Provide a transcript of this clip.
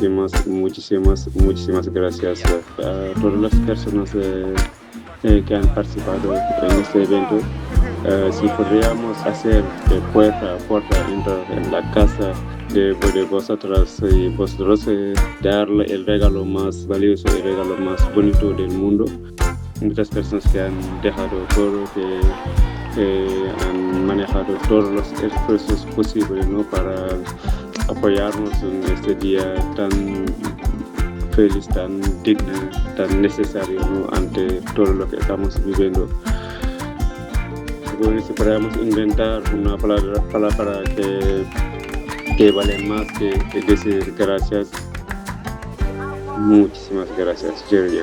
muchísimas gracias a todas las personas que han participado en este evento. Si podríamos hacer de puerta a puerta entrar en la casa de vosotras y vosotros, darle el regalo más valioso, el regalo más bonito del mundo. Muchas personas que han dejado todo, que han manejado todos los esfuerzos posibles, ¿no? Para apoyarnos en este día tan feliz, tan digno, tan necesario, ¿no? Ante todo lo que estamos viviendo. Bueno, si podríamos inventar una palabra que vale más que decir gracias. Muchísimas gracias, Jerry.